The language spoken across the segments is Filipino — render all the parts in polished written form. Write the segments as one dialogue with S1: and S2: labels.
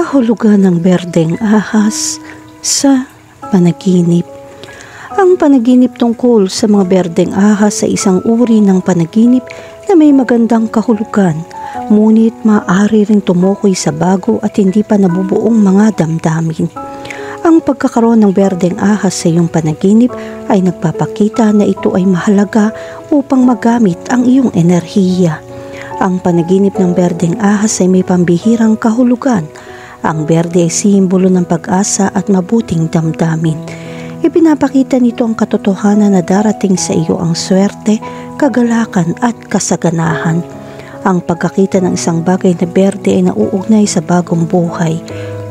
S1: Kahulugan ng berdeng ahas sa panaginip. Ang panaginip tungkol sa mga berdeng ahas ay isang uri ng panaginip na may magandang kahulugan, ngunit maaari ring tumukoy sa bago at hindi pa nabubuong mga damdamin. Ang pagkakaroon ng berdeng ahas sa iyong panaginip ay nagpapakita na ito ay mahalaga upang magamit ang iyong enerhiya. Ang panaginip ng berdeng ahas ay may pambihirang kahulugan. Ang berde ay simbolo ng pag-asa at mabuting damdamin. Ipinapakita nito ang katotohanan na darating sa iyo ang swerte, kagalakan at kasaganahan. Ang pagkakita ng isang bagay na berde ay nauugnay sa bagong buhay.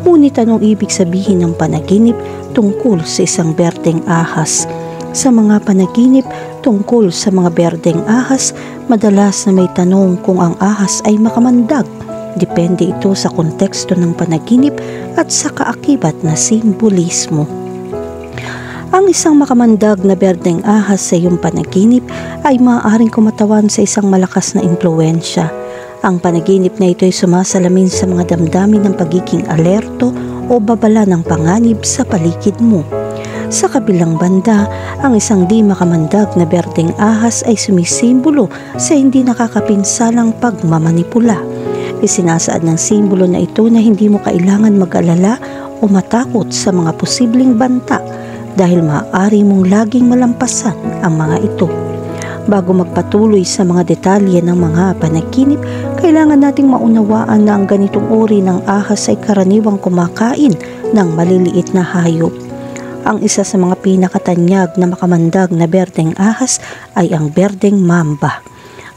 S1: Ngunit anong ibig sabihin ng panaginip tungkol sa isang berdeng ahas? Sa mga panaginip tungkol sa mga berdeng ahas, madalas na may tanong kung ang ahas ay makamandag. Depende ito sa konteksto ng panaginip at sa kaakibat na simbolismo. Ang isang makamandag na berdeng ahas sa iyong panaginip ay maaaring kumatawan sa isang malakas na impluwensya. Ang panaginip na ito ay sumasalamin sa mga damdamin ng pagiging alerto o babala ng panganib sa paligid mo. Sa kabilang banda, ang isang di makamandag na berdeng ahas ay sumisimbolo sa hindi nakakapinsalang pagmamanipula. Isinasaad ng simbolo na ito na hindi mo kailangan mag-alala o matakot sa mga posibleng banta dahil maaari mong laging malampasan ang mga ito. Bago magpatuloy sa mga detalye ng mga panaginip, kailangan nating maunawaan na ang ganitong uri ng ahas ay karaniwang kumakain ng maliliit na hayop. Ang isa sa mga pinakatanyag na makamandag na berdeng ahas ay ang berdeng mamba.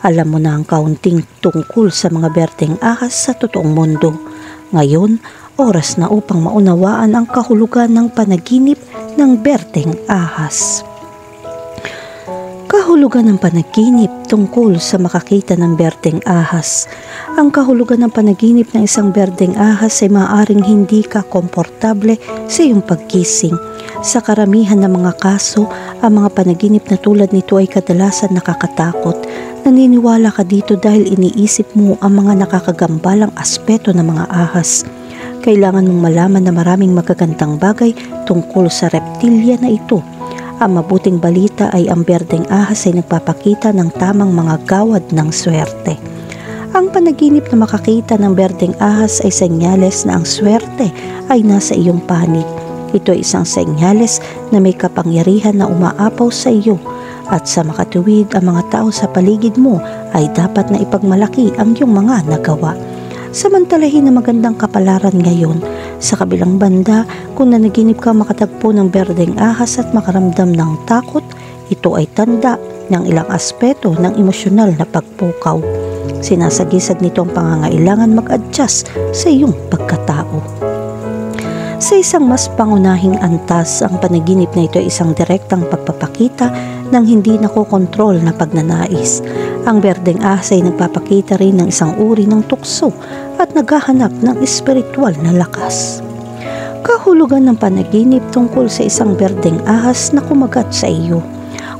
S1: Alam mo na ang kaunting tungkol sa mga berdeng ahas sa totoong mundo. Ngayon, oras na upang maunawaan ang kahulugan ng panaginip ng berdeng ahas. Kahulugan ng panaginip tungkol sa makakita ng berdeng ahas. Ang kahulugan ng panaginip ng isang berdeng ahas ay maaaring hindi ka komportable sa iyong paggising. Sa karamihan ng mga kaso, ang mga panaginip na tulad nito ay kadalasan nakakatakot. Naniniwala ka dito dahil iniisip mo ang mga nakakagambalang aspeto ng mga ahas. Kailangan mong malaman na maraming magagandang bagay tungkol sa reptilya na ito. Ang mabuting balita ay ang berdeng ahas ay nagpapakita ng tamang mga gawad ng swerte. Ang panaginip na makakita ng berdeng ahas ay senyales na ang swerte ay nasa iyong panig. Ito ay isang senyales na may kapangyarihan na umaapaw sa iyo. At sa makatuwid ang mga tao sa paligid mo ay dapat na ipagmalaki ang iyong mga nagawa. Samantalahin na magandang kapalaran ngayon. Sa kabilang banda, kung nanaginip ka makatagpo ng berdeng ahas at makaramdam ng takot, ito ay tanda ng ilang aspeto ng emosyonal na pagpukaw. Sinasagisag nito ang pangangailangan mag-adjust sa iyong pagkatao. Sa isang mas pangunahing antas, ang panaginip na ito ay isang direktang pagpapakita ng hindi nakokontrol na pagnanais. Ang berdeng ahas ay nagpapakita rin ng isang uri ng tukso at naghahanap ng espiritual na lakas. Kahulugan ng panaginip tungkol sa isang berdeng ahas na kumagat sa iyo.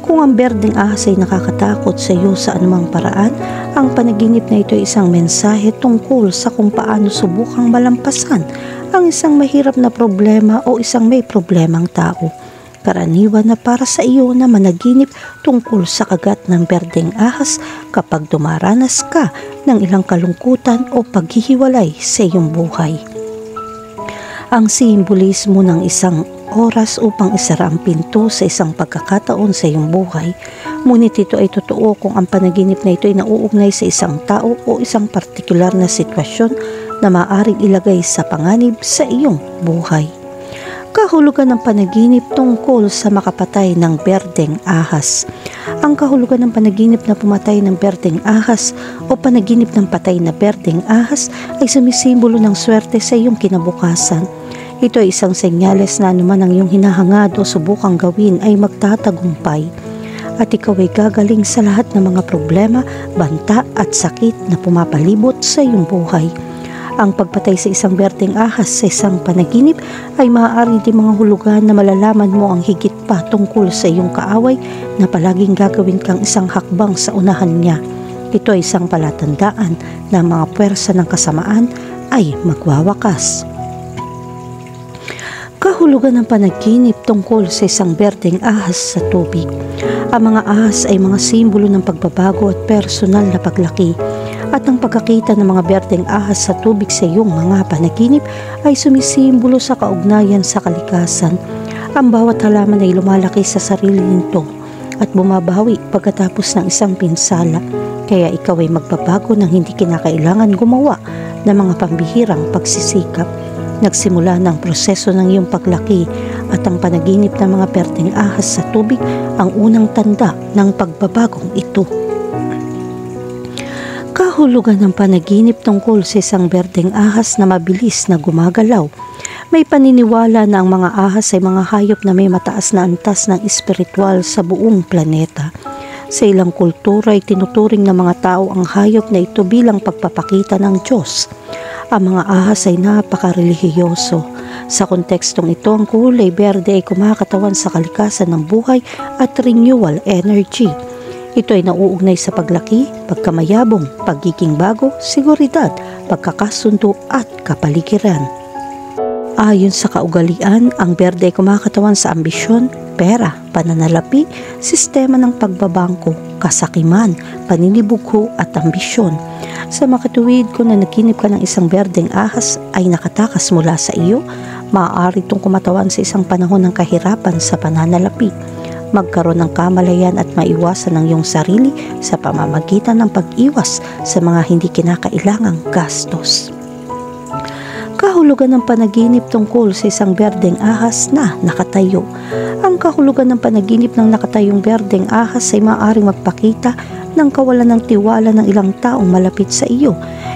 S1: Kung ang berdeng ahas ay nakakatakot sa iyo sa anumang paraan, ang panaginip na ito ay isang mensahe tungkol sa kung paano subukang malampasan ang isang mahirap na problema o isang may problemang tao. Karaniwan na para sa iyo na managinip tungkol sa kagat ng berdeng ahas kapag dumaranas ka ng ilang kalungkutan o paghihiwalay sa iyong buhay. Ang simbolismo ng isang oras upang isara ang pinto sa isang pagkakataon sa iyong buhay, ngunit ito ay totoo kung ang panaginip na ito ay nauugnay sa isang tao o isang partikular na sitwasyon na maaaring ilagay sa panganib sa iyong buhay. Kahulugan ng panaginip tungkol sa makapatay ng berdeng ahas. Ang kahulugan ng panaginip na pumatay ng berdeng ahas o panaginip ng patay na berdeng ahas ay sumisimbolo ng swerte sa iyong kinabukasan. Ito ay isang senyales na anuman ang iyong hinahangad o subukang gawin ay magtatagumpay. At ikaw ay gagaling sa lahat ng mga problema, banta at sakit na pumapalibot sa iyong buhay. Ang pagpatay sa isang berdeng ahas sa isang panaginip ay maaari din mga hulugan na malalaman mo ang higit pa tungkol sa iyong kaaway na palaging gagawin kang isang hakbang sa unahan niya. Ito ay isang palatandaan na ang mga puwersa ng kasamaan ay magwawakas. Kahulugan ng panaginip tungkol sa isang berdeng ahas sa tubig. Ang mga ahas ay mga simbolo ng pagbabago at personal na paglaki. At ang pagkakita ng mga berdeng ahas sa tubig sa iyong mga panaginip ay sumisimbolo sa kaugnayan sa kalikasan. Ang bawat halaman ay lumalaki sa sarili nito at bumabawi pagkatapos ng isang pinsala. Kaya ikaw ay magbabago nang hindi kinakailangan gumawa ng mga pambihirang pagsisikap. Nagsimula ng proseso ng iyong paglaki at ang panaginip ng mga berdeng ahas sa tubig ang unang tanda ng pagbabagong ito. Kahulugan ng panaginip tungkol sa isang berdeng ahas na mabilis na gumagalaw. May paniniwala na ang mga ahas ay mga hayop na may mataas na antas ng espiritual sa buong planeta. Sa ilang kultura ay tinuturing ng mga tao ang hayop na ito bilang pagpapakita ng Diyos. Ang mga ahas ay napakarelihiyoso. Sa kontekstong ito, ang kulay berde ay kumakatawan sa kalikasan ng buhay at renewal energy. Ito ay nauugnay sa paglaki, pagkamayabong, pagiging bago, seguridad, pagkakasundo at kapaligiran. Ayon sa kaugalian, ang berde ay kumakatawan sa ambisyon, pera, pananalapi, sistema ng pagbabangko, kasakiman, paninibugho at ambisyon. Sa makatuwid kung nanaginip ka ng isang berdeng ahas ay nakatakas mula sa iyo, maaari itong kumatawan sa isang panahon ng kahirapan sa pananalapi. Magkaroon ng kamalayan at maiwasan ng iyong sarili sa pamamagitan ng pag-iwas sa mga hindi kinakailangang gastos. Kahulugan ng panaginip tungkol sa isang berdeng ahas na nakatayo. Ang kahulugan ng panaginip ng nakatayong berdeng ahas ay maaaring magpakita ng kawalan ng tiwala ng ilang taong malapit sa iyo.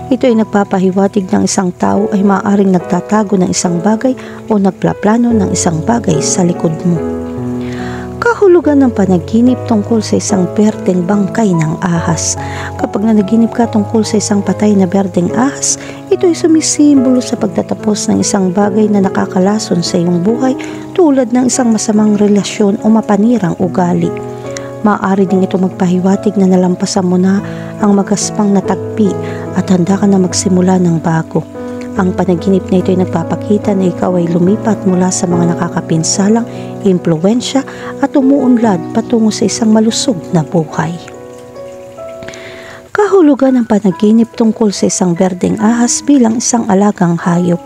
S1: Ito ay nagpapahiwatig ng isang tao ay maaaring nagtatago ng isang bagay o nagplaplano ng isang bagay sa likod mo. Kahulugan ng panaginip tungkol sa isang berdeng bangkay ng ahas. Kapag nanaginip ka tungkol sa isang patay na berdeng ahas, ito ay sumisimbolo sa pagtatapos ng isang bagay na nakakalason sa iyong buhay tulad ng isang masamang relasyon o mapanirang ugali. Maaari din ito magpahiwatig na nalampasan mo na ang magaspang na tagpi at handa ka na magsimula ng bago. Ang panaginip na ito ay nagpapakita na ikaw ay lumipat mula sa mga nakakapinsalang impluwensya at umuunlad patungo sa isang malusog na buhay. Kahulugan ng panaginip tungkol sa isang berdeng ahas bilang isang alagang hayop.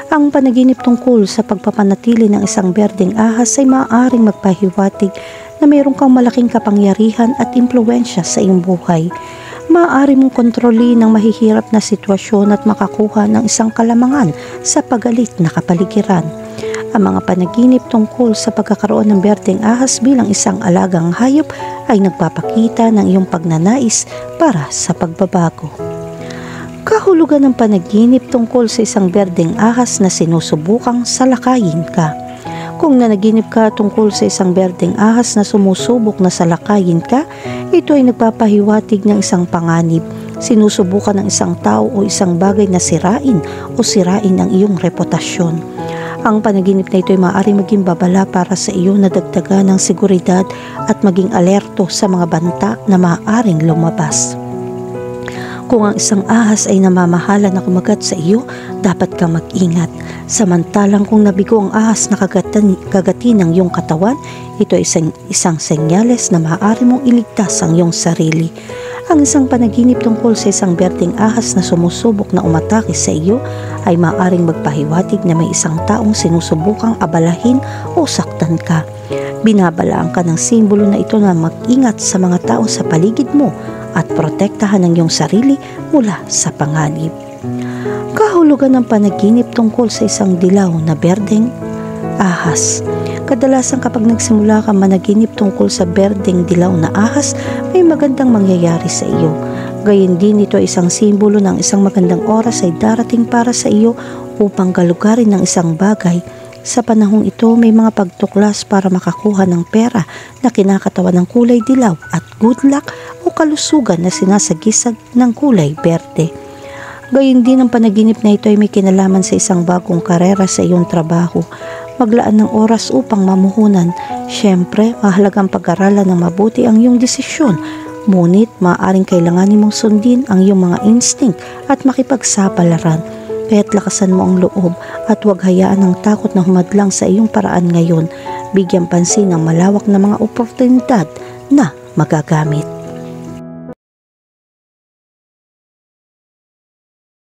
S1: Ang panaginip tungkol sa pagpapanatili ng isang berdeng ahas ay maaaring magpahiwatig na mayroon kang malaking kapangyarihan at impluwensya sa iyong buhay. Maaari mong kontrolin ang mahihirap na sitwasyon at makakuha ng isang kalamangan sa pagalit na kapaligiran. Ang mga panaginip tungkol sa pagkakaroon ng berdeng ahas bilang isang alagang hayop ay nagpapakita ng iyong pagnanais para sa pagbabago. Kahulugan ng panaginip tungkol sa isang berdeng ahas na sinusubukang salakayin ka. Kung nanaginip ka tungkol sa isang berdeng ahas na sumusubok na salakayin ka, ito ay nagpapahiwatig ng isang panganib. Sinusubukan ng isang tao o isang bagay na sirain o sirain ang iyong reputasyon. Ang panaginip na ito ay maaari maging babala para sa iyo na dagdagan ng seguridad at maging alerto sa mga banta na maaaring lumabas. Kung ang isang ahas ay namamahala na kumagat sa iyo, dapat kang mag-ingat. Samantalang kung nabigo ang ahas na kagati ng iyong katawan, ito ay isang senyales na maaari mong iligtas ang iyong sarili. Ang isang panaginip tungkol sa isang berdeng ahas na sumusubok na umatake sa iyo ay maaaring magpahiwatig na may isang taong sinusubukang abalahin o saktan ka. Binabalaan ka ng simbolo na ito na mag-ingat sa mga tao sa paligid mo at protektahan ang iyong sarili mula sa panganib. Kahulugan ng panaginip tungkol sa isang dilaw na berdeng ahas. Kadalasan kapag nagsimula ka managinip tungkol sa berdeng dilaw na ahas, may magandang mangyayari sa iyo. Gayon din ito ay isang simbolo ng isang magandang oras ay darating para sa iyo upang galugarin ng isang bagay. Sa panahong ito, may mga pagtuklas para makakuha ng pera na kinakatawan ng kulay dilaw at good luck o kalusugan na sinasagisag ng kulay berde. Gayon din ang panaginip na ito ay may kinalaman sa isang bagong karera sa iyong trabaho. Maglaan ng oras upang mamuhunan. Siyempre, mahalagang pag-aralan ng mabuti ang iyong desisyon. Ngunit, maaaring kailanganin mong sundin ang iyong mga instinct at makipagsapalaran. Kaya't lakasan mo ang loob at huwag hayaan ang takot na humadlang sa iyong paraan ngayon. Bigyan pansin ang malawak na mga oportunidad na magagamit.